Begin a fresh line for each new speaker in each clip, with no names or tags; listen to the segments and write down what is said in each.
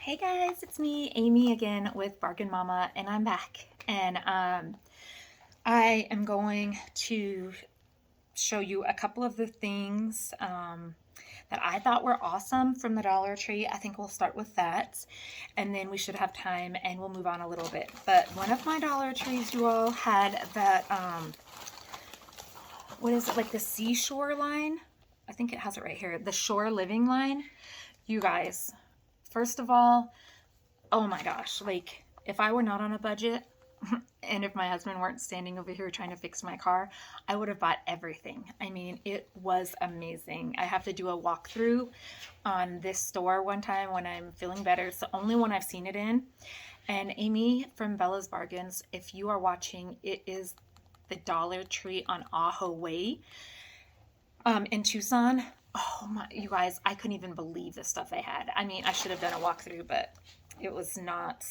Hey guys, it's me, Amy, again with Bargain Mama, and I'm back. And I am going to show you a couple of the things that I thought were awesome from the Dollar Tree. I think we'll start with that, and then we should have time and we'll move on a little bit. But one of my Dollar Trees, you all, had that, what is it, like the seashore line? I think it has it right here, the shore living line. You guys, first of all, oh my gosh, like if I were not on a budget and if my husband weren't standing over here trying to fix my car, I would have bought everything. I mean, it was amazing. I have to do a walkthrough on this store one time when I'm feeling better. It's the only one I've seen it in. And Amy from Bella's Bargains, if you are watching, it is the Dollar Tree on Aho Way in Tucson. Oh my, you guys, I couldn't even believe the stuff they had. I mean, I should have done a walkthrough, but it was not,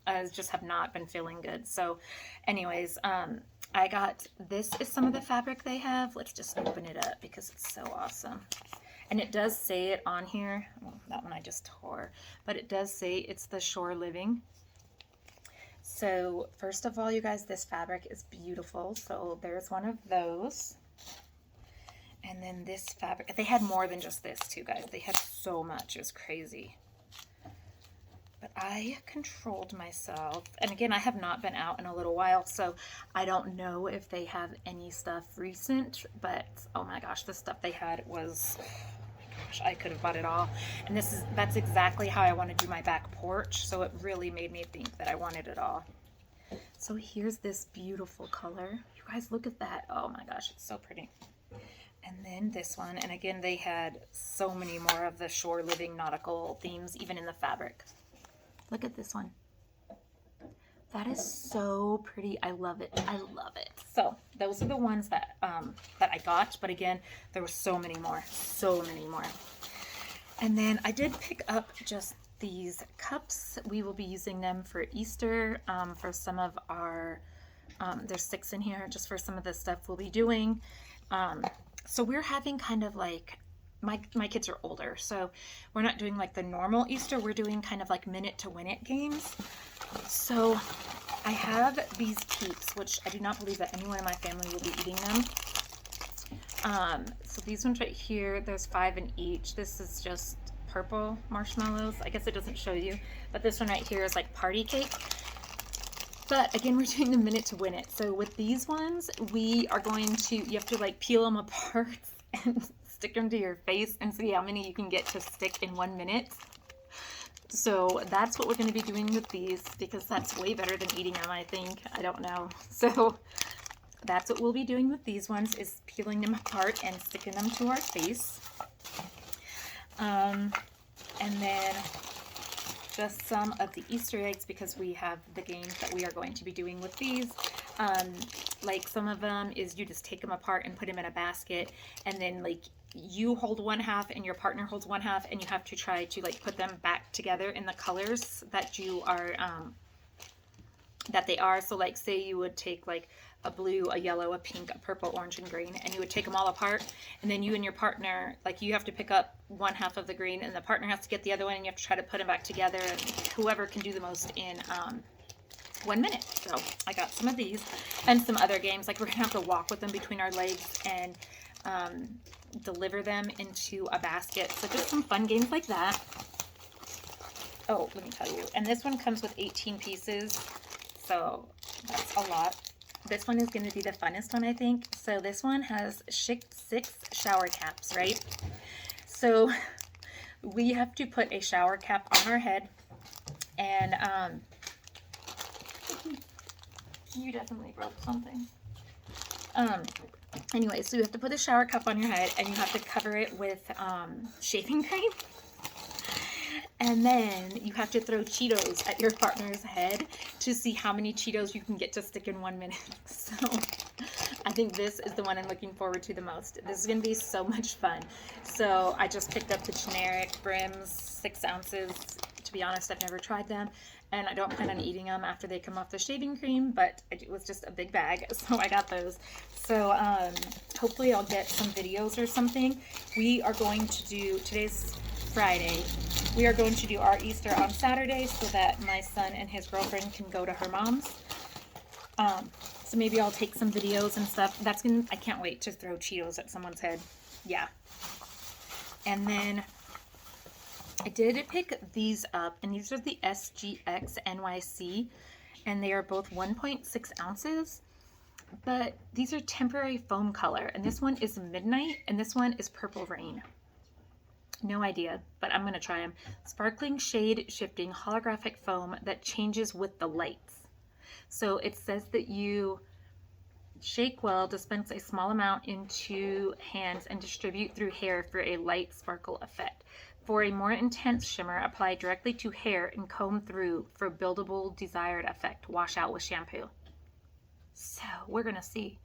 I just have not been feeling good. So anyways, I got, this is some of the fabric they have. Let's just open it up because it's so awesome. And it does say it on here. Well, that one I just tore, but it does say it's the Shore Living. So first of all, you guys, this fabric is beautiful. So there's one of those. And then this fabric, they had more than just this too, guys. They had so much, it was crazy. But I controlled myself. And again, I have not been out in a little while, so I don't know if they have any stuff recent, but oh my gosh, the stuff they had was, oh my gosh, I could have bought it all. And that's exactly how I want to do my back porch, so it really made me think that I wanted it all. So here's this beautiful color. You guys, look at that. Oh my gosh, it's so pretty. And then this one, and again, they had so many more of the shore living nautical themes, even in the fabric. Look at this one. That is so pretty. I love it. I love it. So those are the ones that that I got. But again, there were so many more. So many more. And then I did pick up just these cups. We will be using them for Easter, for some of our, there's 6 in here, just for some of the stuff we'll be doing. So we're having kind of like, my kids are older, so we're not doing like the normal Easter. We're doing kind of like minute to win it games. So I have these Peeps, which I do not believe that anyone in my family will be eating them. So these ones right here, there's 5 in each. This is just purple marshmallows. I guess it doesn't show you, but this one right here is like party cake. But again, we're doing the minute to win it. So with these ones, we are going to, you have to like peel them apart and stick them to your face and see how many you can get to stick in 1 minute. So that's what we're going to be doing with these, because that's way better than eating them, I think. I don't know. So that's what we'll be doing with these ones, is peeling them apart and sticking them to our face. And then just some of the Easter eggs, because we have the games that we are going to be doing with these. Like some of them is you just take them apart and put them in a basket, and then like you hold one half and your partner holds one half, and you have to try to like put them back together in the colors that you are, that they are. So like say you would take like a blue, a yellow, a pink, a purple, orange, and green, and you would take them all apart, and then you and your partner, like you have to pick up one half of the green, and the partner has to get the other one, and you have to try to put them back together, and whoever can do the most in 1 minute. So I got some of these and some other games, like we're gonna have to walk with them between our legs and deliver them into a basket. So just some fun games like that. Oh, let me tell you, and this one comes with 18 pieces, so that's a lot. This one is going to be the funnest one, I think. So this one has 6 shower caps, right? So we have to put a shower cap on our head, and you definitely broke something. Anyway, so you have to put the shower cap on your head, and you have to cover it with shaving cream. And then you have to throw Cheetos at your partner's head to see how many Cheetos you can get to stick in 1 minute. So I think this is the one I'm looking forward to the most. This is going to be so much fun. So I just picked up the generic brims, 6 ounces. To be honest, I've never tried them, and I don't plan on eating them after they come off the shaving cream, but it was just a big bag, so I got those. So hopefully I'll get some videos or something. We are going to do, today's Friday, We are going to do our Easter on Saturday so that my son and his girlfriend can go to her mom's. So maybe I'll take some videos and stuff. I can't wait to throw Cheetos at someone's head. Yeah. And then I did pick these up, and these are the SGX NYC, and they are both 1.6 ounces, but these are temporary foam color, and this one is Midnight, and this one is Purple Rain. No idea, but I'm going to try them. Sparkling shade shifting holographic foam that changes with the lights. So it says that you shake well, dispense a small amount into hands, and distribute through hair for a light sparkle effect. For a more intense shimmer, apply directly to hair and comb through for buildable desired effect. Wash out with shampoo. So we're going to see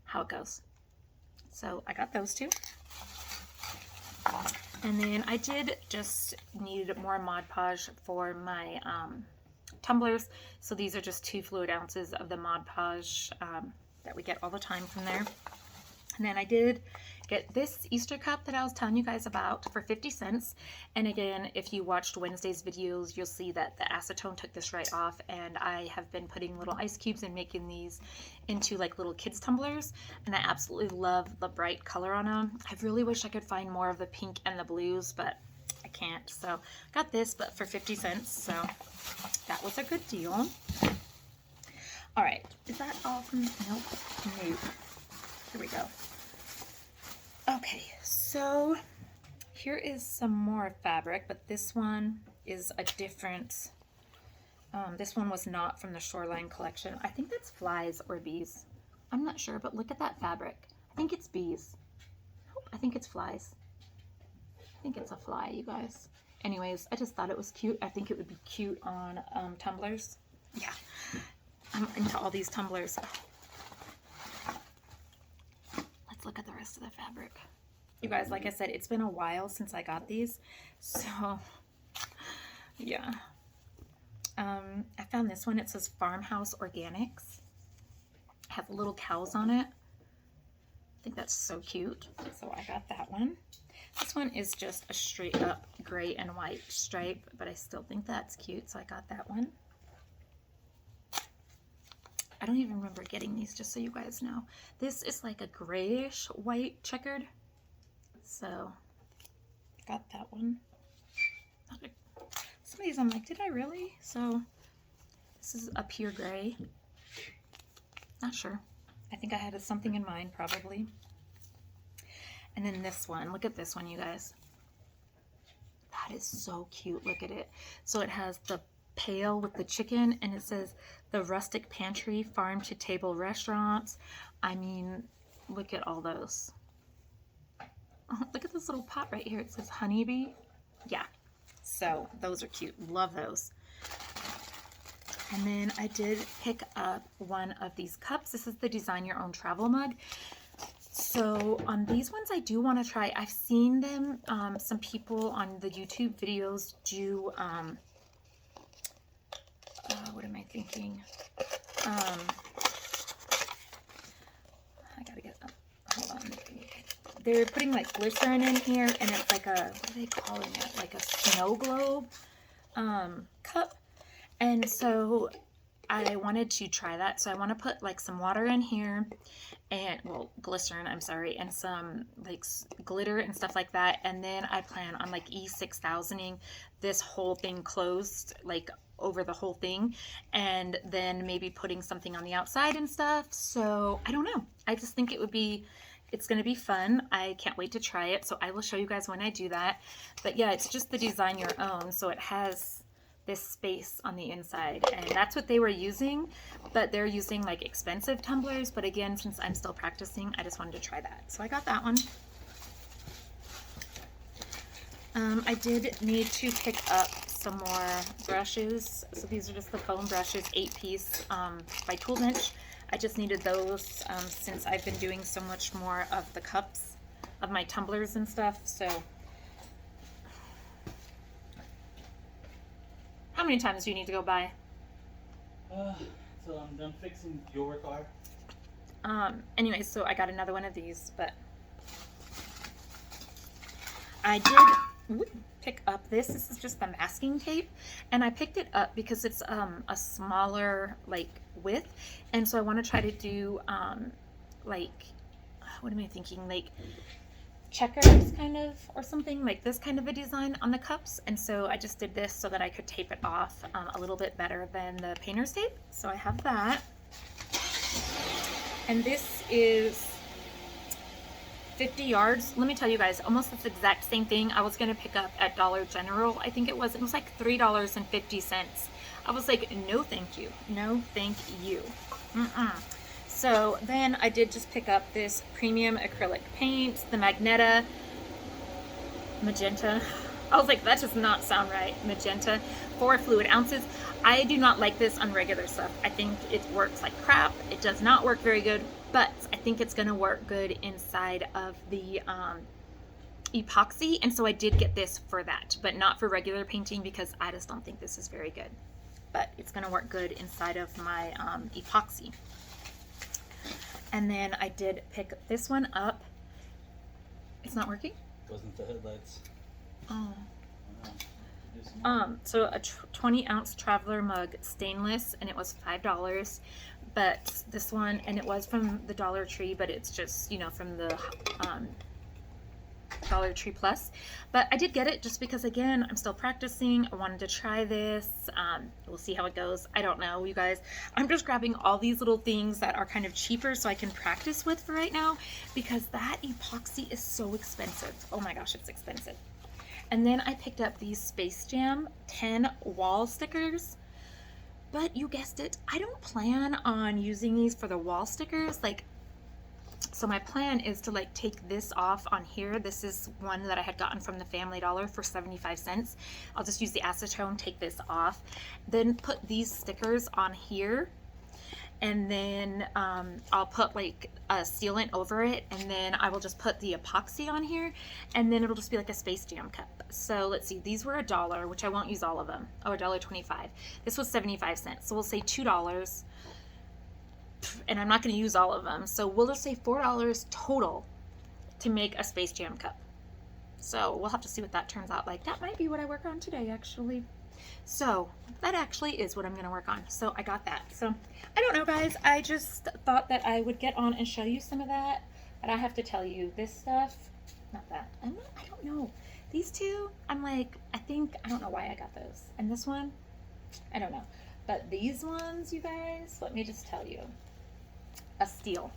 how it goes. So I got those two. And then I did just need more Mod Podge for my tumblers. So these are just 2 fluid ounces of the Mod Podge that we get all the time from there. And then I did get this Easter cup that I was telling you guys about for 50 cents. And again, if you watched Wednesday's videos, you'll see that the acetone took this right off, and I have been putting little ice cubes and making these into like little kids tumblers, and I absolutely love the bright color on them. I really wish I could find more of the pink and the blues, but I can't. So I got this, but for 50 cents, so that was a good deal. All right, is that all from, nope, no. Here we go. Okay, so here is some more fabric, but this one is a different, this one was not from the Shoreline collection. I think that's flies or bees. I'm not sure, but look at that fabric. I think it's bees. Nope, I think it's flies. I think it's a fly, you guys. Anyways, I just thought it was cute. I think it would be cute on tumblers. Yeah, I'm into all these tumblers. Let's look at the rest of the fabric. You guys, like I said, it's been a while since I got these, so yeah. I found this one. It says Farmhouse Organics. It has little cows on it. I think that's so cute, so I got that one. This one is just a straight up gray and white stripe, but I still think that's cute, so I got that one. I don't even remember getting these, just so you guys know. This is like a grayish white checkered. So, got that one. Some of these I'm like, did I really? So, this is a pure gray. Not sure. I think I had something in mind, probably. And then this one. Look at this one, you guys. That is so cute. Look at it. So, it has the pail with the chicken, and it says the rustic pantry, farm to table restaurants. I mean, look at all those. Oh, look at this little pot right here. It says honeybee. Yeah, so those are cute. Love those. And then I did pick up one of these cups. This is the Design Your Own Travel Mug. So on these ones, I do want to try. I've seen them, some people on the YouTube videos do what am I thinking? I gotta get up. Hold on. They're putting like glycerin in here, and it's like a, what are they calling it? Like a snow globe cup. And so I wanted to try that. So I want to put like some water in here, and well, glycerin, I'm sorry, and some like glitter and stuff like that. And then I plan on like E6000ing this whole thing closed, like over the whole thing, and then maybe putting something on the outside and stuff. So I don't know. I just think it's going to be fun. I can't wait to try it. So I will show you guys when I do that. But yeah, it's just the Design Your Own. So it has this space on the inside, and that's what they were using, but they're using like expensive tumblers. But again, since I'm still practicing, I just wanted to try that. So I got that one. I did need to pick up some more brushes. So these are just the foam brushes, 8-piece by Tool Bench. I just needed those since I've been doing so much more of the cups of my tumblers and stuff. So how many times do you need to go by?
Till I'm done fixing your car.
Anyway, so I got another one of these, but I did, pick up this. This is just the masking tape, and I picked it up because it's a smaller like width, and so I want to try to do like, what am I thinking, like checkers kind of, or something like this kind of a design on the cups. And so I just did this so that I could tape it off a little bit better than the painter's tape. So I have that, and this is 50 yards. Let me tell you guys, almost this exact same thing I was gonna pick up at Dollar General. I think it was like $3.50. I was like, no thank you, no thank you. So then I did just pick up this premium acrylic paint, the Magenta Magenta. I was like, that does not sound right. Magenta, 4 fluid ounces. I do not like this on regular stuff. I think it works like crap. It does not work very good, but I think it's gonna work good inside of the epoxy. And so I did get this for that, but not for regular painting because I just don't think this is very good. But it's gonna work good inside of my epoxy. And then I did pick this one up. It's not working?
Wasn't the headlights?
Oh.
Wow.
So a 20-ounce traveler mug, stainless, and it was $5. But this one, and it was from the Dollar Tree, but it's just, you know, from the Dollar Tree Plus. But I did get it just because, again, I'm still practicing. I wanted to try this. We'll see how it goes. I don't know, you guys. I'm just grabbing all these little things that are kind of cheaper so I can practice with for right now, because that epoxy is so expensive. Oh my gosh, it's expensive. And then I picked up these Space Jam 10 wall stickers. But you guessed it, I don't plan on using these for the wall stickers. Like, so my plan is to like take this off on here. This is one that I had gotten from the Family Dollar for 75 cents. I'll just use the acetone, take this off, then put these stickers on here. And then I'll put like a sealant over it, and then I will just put the epoxy on here, and then it'll just be like a Space Jam cup. So let's see, these were $1, which I won't use all of them. Oh, $1.25. This was 75 cents. So we'll say $2, and I'm not going to use all of them. So we'll just say $4 total to make a Space Jam cup. So we'll have to see what that turns out like. That might be what I work on today, actually. So that actually is what I'm going to work on. So I got that. So I don't know, guys. I just thought that I would get on and show you some of that. But I have to tell you, this stuff, not that. I don't know. These two, I'm like, I don't know why I got those. And this one, I don't know. But these ones, you guys, let me just tell you, a steal.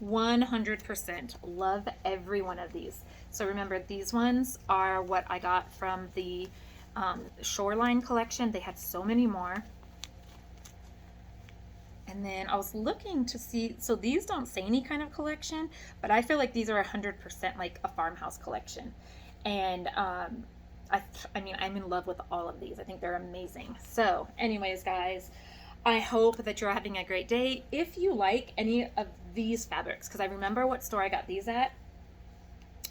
100%. Love every one of these. So remember, these ones are what I got from the Shoreline collection. They had so many more. And then I was looking to see, so these don't say any kind of collection, but I feel like these are 100% like a Farmhouse collection. And I mean, I'm in love with all of these. I think they're amazing. So anyways, guys, I hope that you're having a great day. If you like any of these fabrics, because I remember what store I got these at,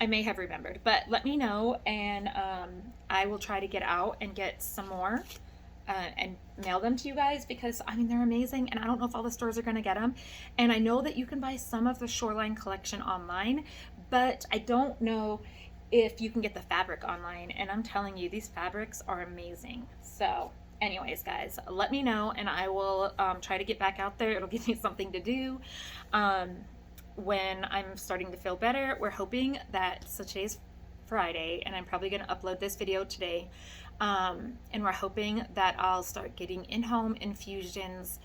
I may have remembered, but let me know, and I will try to get out and get some more and mail them to you guys, because I mean, they're amazing, and I don't know if all the stores are going to get them. And I know that you can buy some of the Shoreline collection online, but I don't know if you can get the fabric online. And I'm telling you, these fabrics are amazing. So anyways, guys, let me know, and I will try to get back out there. It'll give me something to do when I'm starting to feel better. We're hoping that, so today's Friday, and I'm probably going to upload this video today, and we're hoping that I'll start getting in-home infusions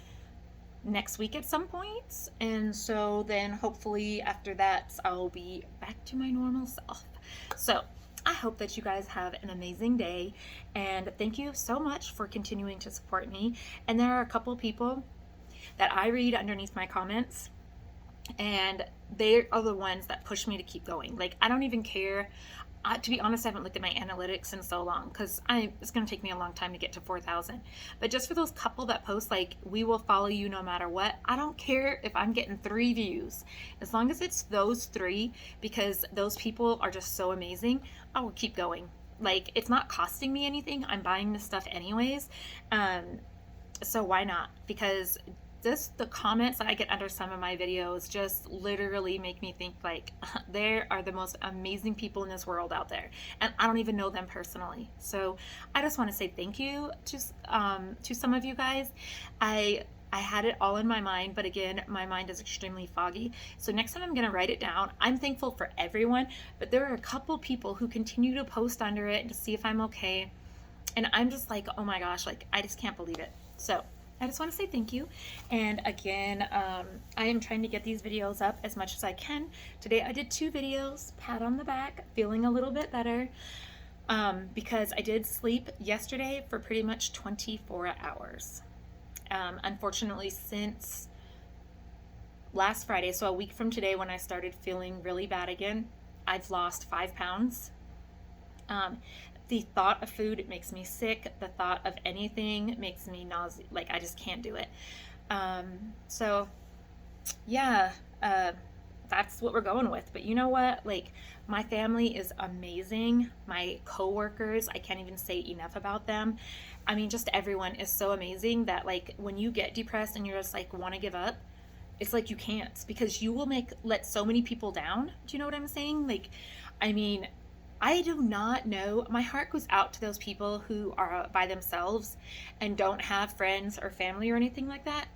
next week at some point. And so then hopefully after that I'll be back to my normal self. So I hope that you guys have an amazing day, and thank you so much for continuing to support me. And there are a couple people that I read underneath my comments, and they are the ones that push me to keep going. Like, I don't even care. To be honest, I haven't looked at my analytics in so long, because it's going to take me a long time to get to 4,000. But just for those couple that post, like, we will follow you no matter what, I don't care if I'm getting 3 views. As long as it's those 3, because those people are just so amazing, I will keep going. Like, it's not costing me anything. I'm buying this stuff anyways. So why not? Because the comments that I get under some of my videos just literally make me think like there are the most amazing people in this world out there, and I don't even know them personally. So I just want to say thank you to some of you guys. I had it all in my mind, but again, my mind is extremely foggy. So next time I'm going to write it down. I'm thankful for everyone, but there are a couple people who continue to post under it to see if I'm okay. And I'm just like, oh my gosh, like I just can't believe it. So I just want to say thank you. And again, I am trying to get these videos up as much as I can. Today I did 2 videos, pat on the back, feeling a little bit better. Because I did sleep yesterday for pretty much 24 hours. Unfortunately, since last Friday, so a week from today when I started feeling really bad again, I've lost 5 pounds. The thought of food makes me sick. The thought of anything makes me nauseous. Like, I just can't do it. So, yeah, that's what we're going with. But you know what? Like, my family is amazing. My coworkers, I can't even say enough about them. I mean, just everyone is so amazing that, like, when you get depressed and you're just like want to give up, it's like you can't, because you will let so many people down. Do you know what I'm saying? Like, I mean, I do not know. My heart goes out to those people who are by themselves and don't have friends or family or anything like that,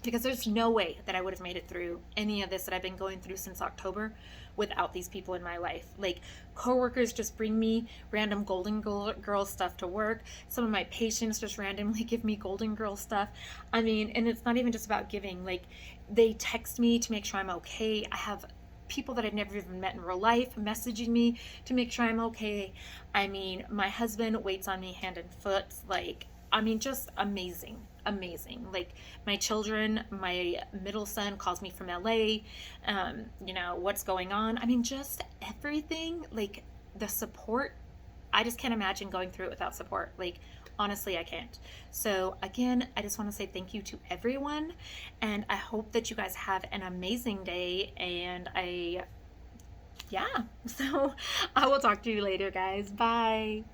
because there's no way that I would have made it through any of this that I've been going through since October without these people in my life. Like, coworkers just bring me random Golden Girl stuff to work. Some of my patients just randomly give me Golden Girl stuff. I mean, and it's not even just about giving. Like, they text me to make sure I'm okay. I have people that I've never even met in real life messaging me to make sure I'm okay. I mean, my husband waits on me hand and foot. Like, I mean, just amazing. Like, my children, my middle son calls me from LA. You know, what's going on? I mean, just everything. Like, the support, I just can't imagine going through it without support. Like, honestly, I can't. So again, I just want to say thank you to everyone, and I hope that you guys have an amazing day. And yeah, so I will talk to you later, guys. Bye.